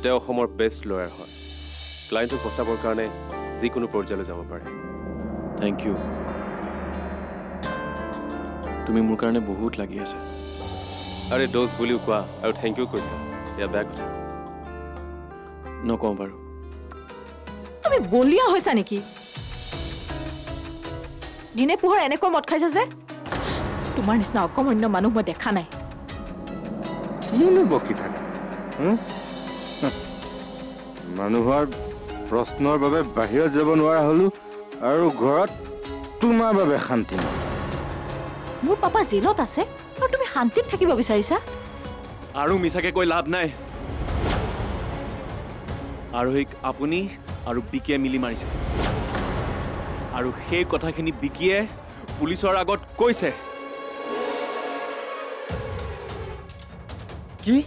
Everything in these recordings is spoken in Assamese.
তেওঁ অসমৰ বেষ্ট লয়াৰ হয় ক্লায়েণ্টক বচাবৰ কাৰণে যিকোনো পৰ্যায়লৈ যাব পাৰে থ্যাংক ইউ তুমি মোৰ কাৰণে বহুত লাগি আছে আৰে ডোজ বুলিও কোৱা আৰু থ্যাংক ইউ কৈছা এয়া বেয়া কথা নকওঁ বাৰু তুমি বলিয়া হৈছা নেকি দিনে পোহৰ এনেকৈ মদ খাইছা যে তোমাৰ নিচিনা অকমন্য মানুহ মই দেখা নাই কিনো বকি থাকে মানুহৰ প্ৰশ্নৰ বাবে বাহিৰত যাব নোৱাৰা হলো আৰু ঘৰত তোমাৰ বাবে শান্তি নাই মোৰ পাপা জেলত আছে আৰু তুমি শান্তিত থাকিব বিচাৰিছা আৰু মিছাকে কৈ লাভ নাই আৰোহিক আপুনি আৰু বিকিয়ে মিলি মাৰিছে আৰু সেই কথাখিনি বিকিয়ে পুলিচৰ আগত কৈছে কি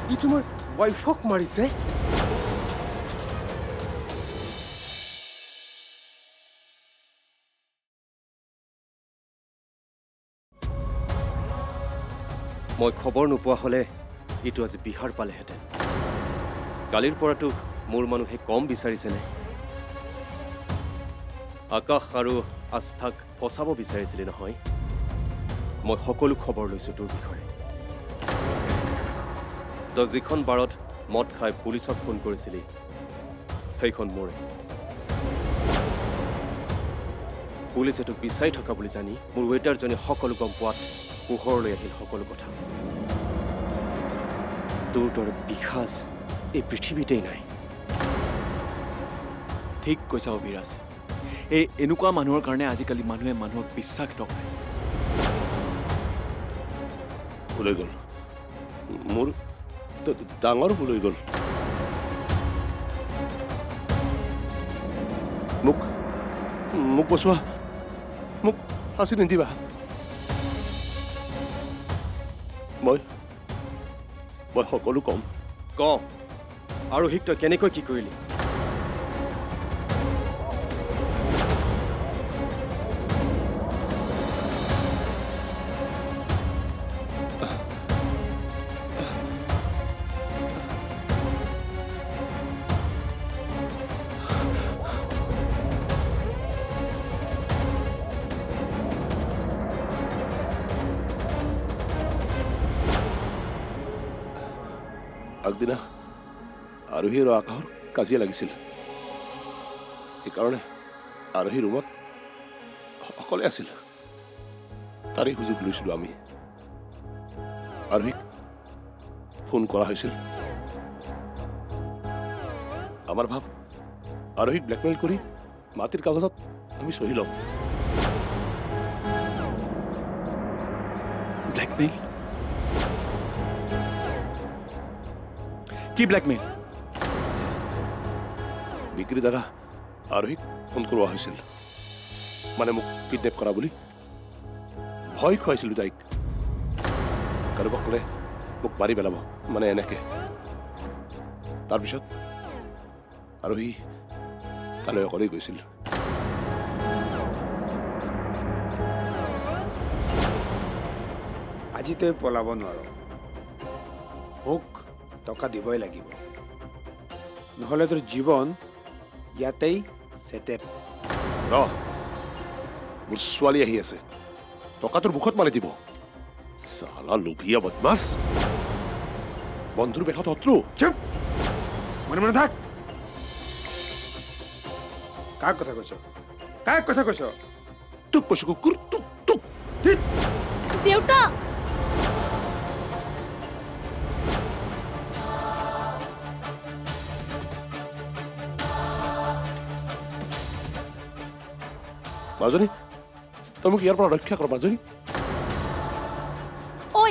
ই তোমাৰ ৱাইফক মাৰিছে মই খবৰ নোপোৱা হলে এইটো আজি বিহাৰ পালেহেঁতেন কালিৰ পৰাটো মোৰ মানুহে কম বিচাৰিছেনে আকাশ আৰু আস্থাক ফচাব বিচাৰিছিলে নহয় মই সকলো খবৰ লৈছো তোৰ বিষয়ে তই যিখন বাৰত মদ খাই পুলিচক ফোন কৰিছিলি সেইখন মোৰে পুলিচে তোক বিচাৰি থকা বুলি জানি মোৰ ৱেটাৰজনে সকলো গম পোৱাত পোহৰলৈ আহিল সকলো কথা তোৰ দৰে বিখাজ এই পৃথিৱীতেই নাই ঠিক কৈছা অভিৰাজ এই এনেকুৱা মানুহৰ কাৰণে আজিকালি মানুহে মানুহক বিশ্বাস নকৰে ভুল গ'ল মোৰ ডাঙৰ ভুল হৈ গ'ল মোক মোক বচোৱা মোক ফাঁচি নিদিবা মই সকলো কম ক আৰু হিক তই কেনেকৈ কি কৰিলি আগদিনা আৰোহী আৰু আকাশৰ কাজিয়া লাগিছিল সেইকাৰণে আৰোহী ৰুমত অকলে আছিল তাৰে সুযোগ লৈছিলোঁ আমি আৰোহীক ফোন কৰা হৈছিল আমাৰ ভাৱ আৰোহীক ব্লেকমেইল কৰি মাটিৰ কাগজত আমি চহী ল'ম ব্লেকমেইল কি ব্লেকমেইল বিক্ৰী দ্বাৰা আৰোহীক ফোন কৰোৱা হৈছিল মানে মোক কিডনেপ কৰা বুলি ভয় খুৱাইছিলোঁ তাইক কাৰোবাক ক'লে মোক মাৰি পেলাব মানে এনেকে তাৰপিছত আৰোহী তালৈ অকলেই গৈছিল আজি তই পলাব নোৱাৰ মোক টকা দিবই লাগিব নহ'লে তোৰ জীৱন ইয়াতেই চেটেপ মোৰ ছোৱালী আহি আছে টকা তোৰ মুখত মাৰি দিব চালা লোভিয়া বদমাছ বন্ধুৰ বেশত শত্ৰু মনে মনে থাক কাক কথা কৈছ তোক কৈছো কুকুৰ তোক দেউতা মাজনী তই মোক ইয়াৰ পৰা ৰক্ষা কৰ মাজনী ঐ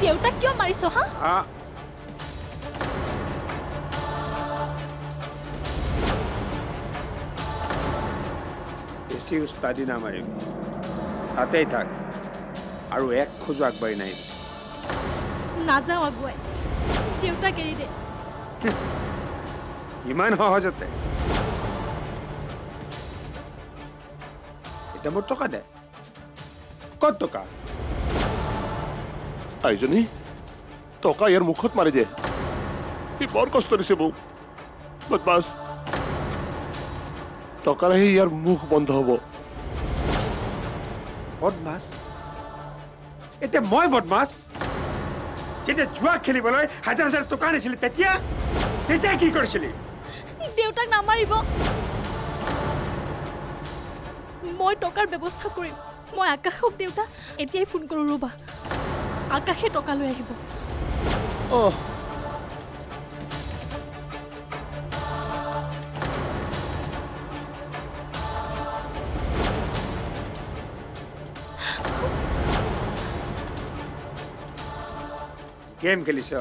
দেউতাক কিয় মাৰিছ হা বেছি উস্তাদি নামাৰিবি তাতেই থাক আৰু এক খোজো আগবাঢ়ি নাহিবি নাযাওঁ আগুৱাই দেউতাক এৰি দে ইমান সহজতে এতিয়া মোৰ টকা দে ক'ত টকা আইজনী টকা ইয়াৰ মুখত মাৰি দিয়ে সি বৰ কষ্ট দিছে মোক বদমাছ টকাৰেহে ইয়াৰ মুখ বন্ধ হ'ব বদমাছ এতিয়া মই বদমাছ যেতিয়া জুৱা খেলিবলৈ হাজাৰ হাজাৰ টকা আনিছিলি তেতিয়া তেতিয়া কি কৰিছিলি দেউতাক নামাৰিব মই টকাৰ ব্যৱস্থা কৰিম মই আকাশক দেউতা এতিয়াই ফোন কৰোঁ ৰ'বা আকাশে টকা লৈ আহিব গেম খেলিছ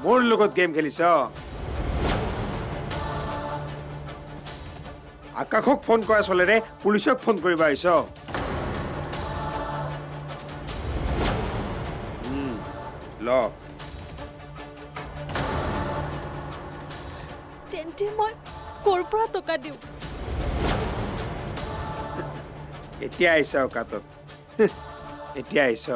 মোৰ লগত গেম খেলিছ আকাশক ফোন কৰা চলেৰে পুলিচক ফোন কৰিব আহিছ ল তেন্তে মই ক'ৰ পৰা টকা দিওঁ এতিয়া আহিছ কাটত এতিয়া আহিছ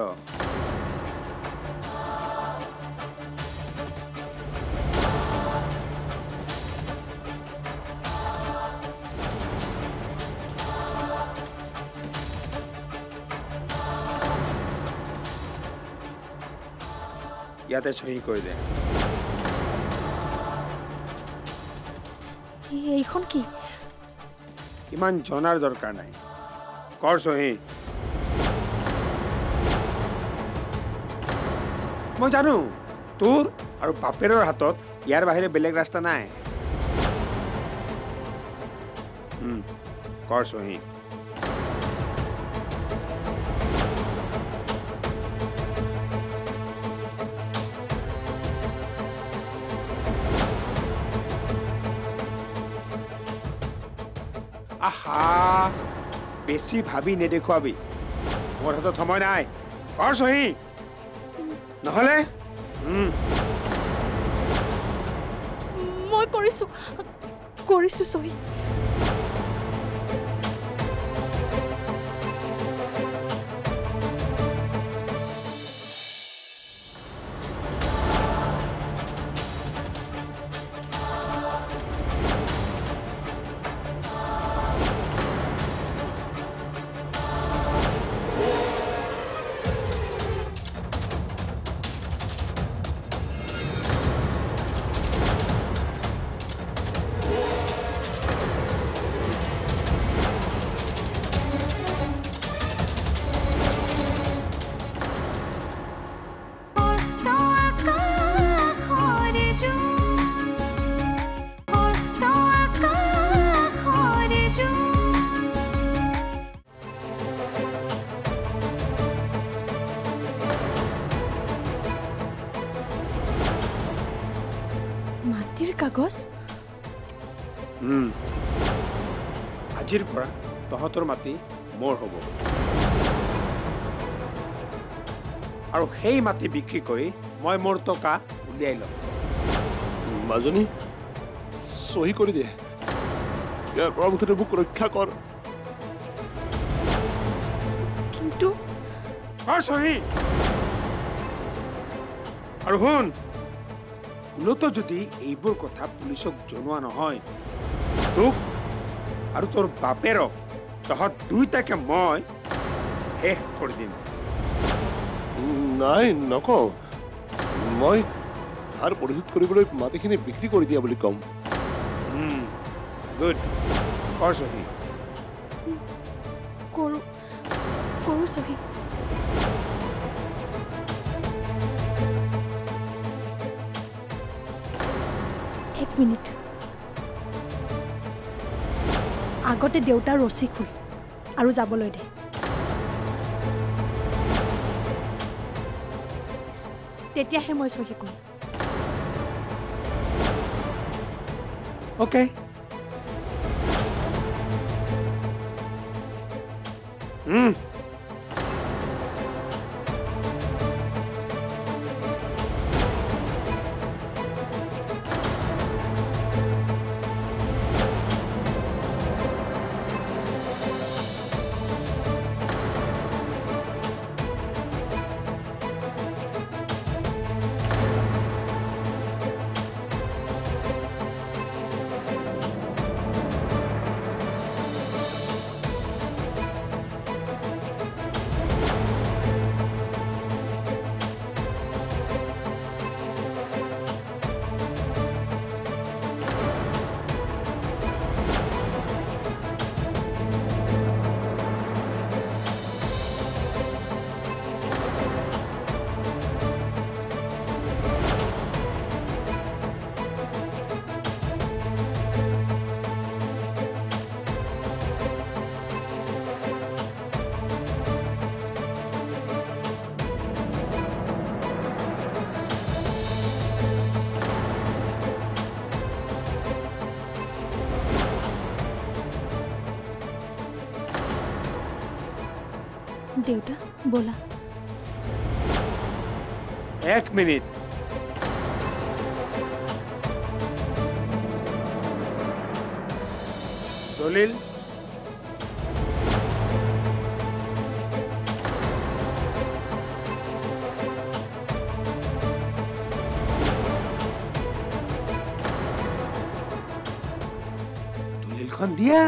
ইয়াতে সহি কৰি দে এইখন কি ইমান জনাৰ দৰকাৰ নাই কৰ সহি মই জানো তোৰ আৰু বাপেৰৰ হাতত ইয়াৰ বাহিৰে বেলেগ ৰাস্তা নাই কৰ সহি আহা বেছি ভাবি নেদেখুৱাবি মোৰ হাতত সময় নাই কৰ সহি নহ'লে মই কৰিছোঁ সহি মাটিৰ কাগজ আজিৰ পৰা তহঁতৰ মাটি মোৰ হ'ব আৰু সেই মাটি বিক্ৰী কৰি মই মোৰ টকা উলিয়াই ল'ম মাজনী সহি কৰি দে ইয়াৰ পৰা মুঠতে মোক ৰক্ষা কৰ কিন্তু কৰ সহি আৰু শুন ভুলতো যদি এইবোৰ কথা পুলিচক জনোৱা নহয় তোক আৰু তোৰ বাপেৰক তহঁত দুইটাকে মই শেষ কৰি দিম নাই নকওঁ মই ধাৰ পৰিশোধ কৰিবলৈ মাটিখিনি বিক্ৰী কৰি দিয়া বুলি ক'ম গুড কৰ সহি কৰোঁ সহি এক মিনিট আগতে দেউতাৰ ৰছী খোল আৰু যাবলৈ দে তেতিয়াহে মই সহি কৰিম অ'কে দেউতা ব'লা। 1 মিনিট। দলিল দলিলখন দিয়া।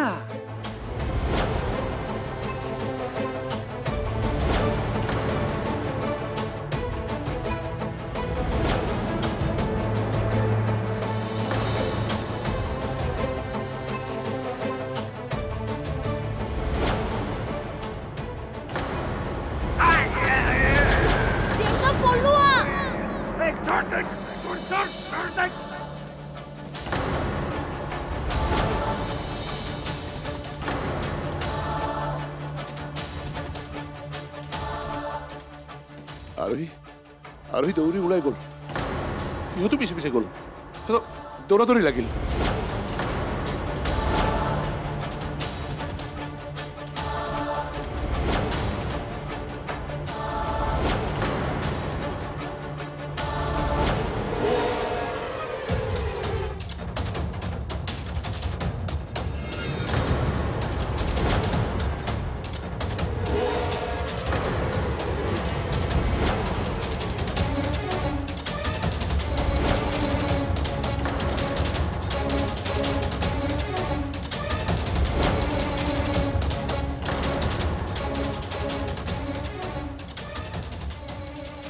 দেউতা পলোৱা। আৰোহী দৌৰি ওলাই গ'ল। সিহঁতো পিছে পিছে গ'ল। দৌৰা দৌৰি লাগিল।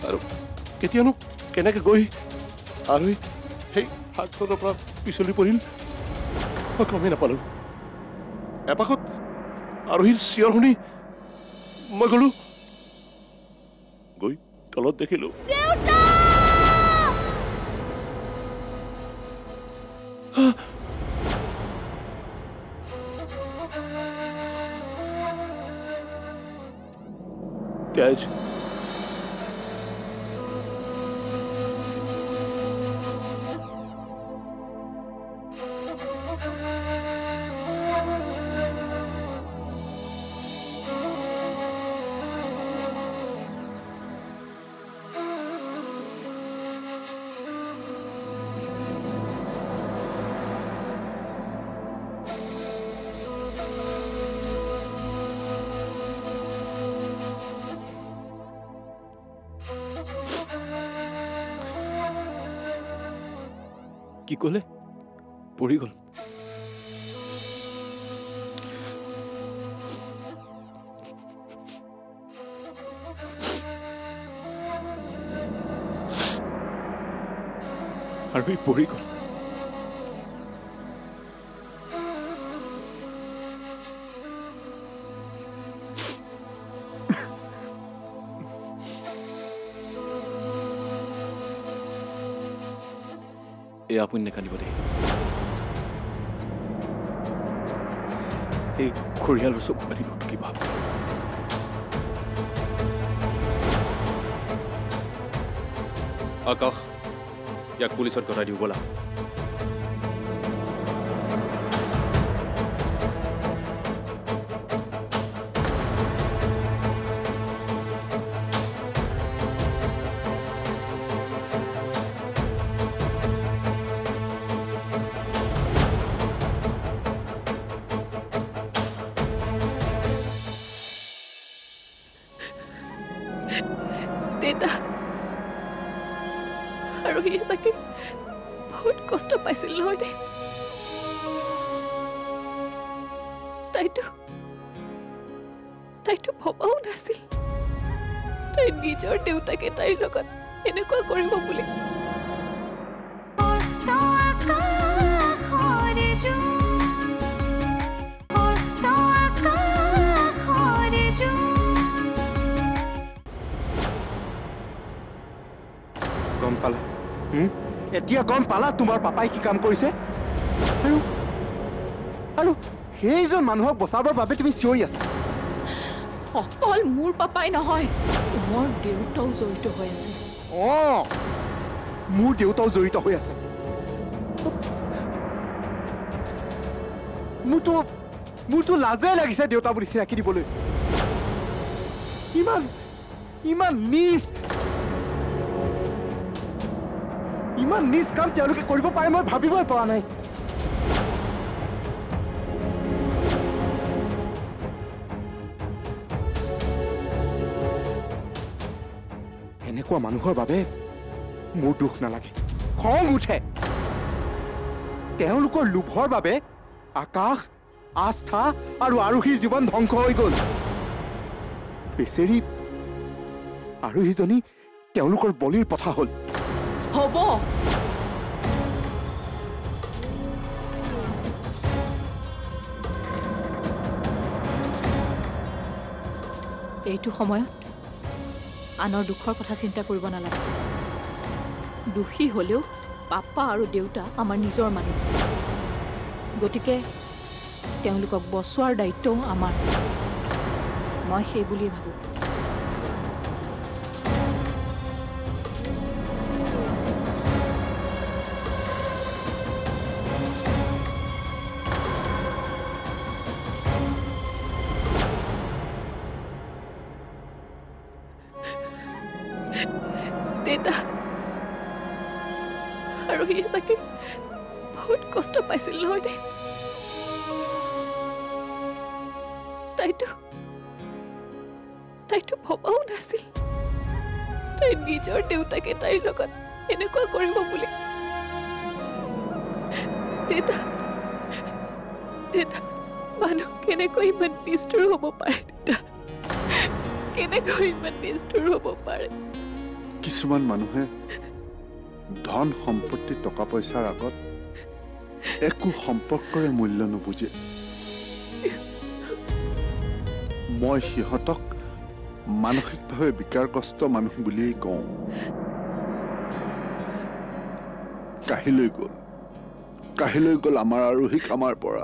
আৰু কেতিয়ানো কেনেকে গৈ আৰোহী সেই হাতখনৰ পৰা পিছলি পৰিল মই গমেই নাপালোঁ। এপাকত আৰোহীৰ চিঞৰ শুনি মই গ'লো, গৈ তলত দেখিলোঁ তেজ। কি ক'লে? পৰি গ'ল। আৰু এই পৰি গ'ল। এই আপুনি নেকান্দিব দেই। এই খৰিয়ালৰ চকু পানী নটকিব। আকাশ, ইয়াক পুলিচত গতাই দিওঁ ব'লা। দেউতা আৰু সি চাগে বহুত কষ্ট পাইছিল নহয় দে। তাইতো ভবাও নাছিল তাই নিজৰ দেউতাকে তাইৰ লগত এনেকুৱা কৰিব বুলি। গম পালা? এতিয়া গম পালা তোমাৰ পাপাই কি কাম কৰিছে? আৰু সেইজন মানুহক বচাবৰ বাবে তুমি চিঞৰি আছা। অকল মোৰ পাপাই নহয়, মোৰ দেউতাও জড়িত হৈ আছে। মোৰ দেউতাও জড়িত হৈ আছে। মোৰতো লাজে লাগিছে দেউতা বুলি চিনাকি দিবলৈ। ইমান ইমান নিজ ইমান নিজ কাম তেওঁলোকে কৰিব পাৰে মই ভাবিবই পৰা নাই এনেকুৱা মানুহৰ বাবে মোৰ দুখ নালাগে খং উঠে তেওঁলোকৰ লোভৰ বাবে আকাশ আস্থা আৰু আৰোহীৰ জীৱন ধ্বংস হৈ গ'ল বেচেৰি আৰোহীজনী তেওঁলোকৰ বলিৰ পথা হ'ল হ'ব এইটো সময়ত আনৰ দুখৰ কথা চিন্তা কৰিব নালাগে দোষী হ'লেও পাপা আৰু দেউতা আমাৰ নিজৰ মানুহ গতিকে তেওঁলোকক বচোৱাৰ দায়িত্বও আমাৰ মই সেই বুলিয়ে ভাবোঁ দেউতা আৰু সি চাগে বহুত কষ্ট পাইছিল নহয় দে তাইতো ভবাও নাছিল তাই নিজৰ দেউতাকে তাইৰ লগত এনেকুৱা কৰিব বুলি দেউতা মানুহ কেনেকৈ ইমান নিষ্ঠুৰ হ'ব পাৰে দেউতা কেনেকৈ ইমান নিষ্ঠুৰ হ'ব পাৰে কিছুমান মানুহে ধন সম্পত্তি টকা পইচাৰ আগত একো সম্পৰ্কৰে মূল্য নুবুজে মই সিহঁতক মানসিকভাৱে বিকাৰগ্ৰস্ত মানুহ বুলিয়েই কওঁ কাহিলৈ গ'ল আমাৰ আৰোহীক আমাৰ পৰা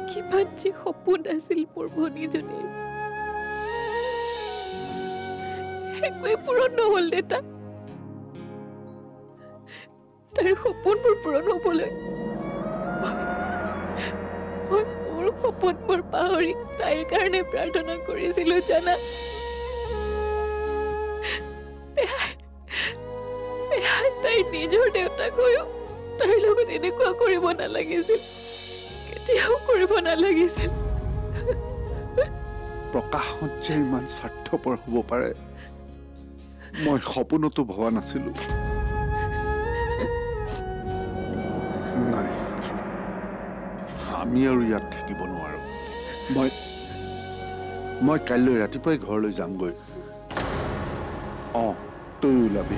কিমান যে সপোন আছিল মোৰ ভনীজনীৰ একোৱে পূৰণ নহ'ল দেউতা তাইৰ সপোনবোৰ পূৰণ হ'বলৈ মই মোৰ সপোনবোৰ পাহৰি তাইৰ কাৰণে প্ৰাৰ্থনা কৰিছিলো জানা তাইৰ নিজৰ দেউতাক হৈও তাইৰ লগত এনেকুৱা কৰিব নালাগিছিল কেতিয়াও কৰিব নালাগিছিল প্ৰকাশত যে ইমান স্বাৰ্থপৰ হ'ব পাৰে মই সপোনতো ভবা নাছিলো নাই আমি আৰু ইয়াত থাকিব নোৱাৰো মই কাইলৈ ৰাতিপুৱাই ঘৰলৈ যামগৈ তই ওলাবি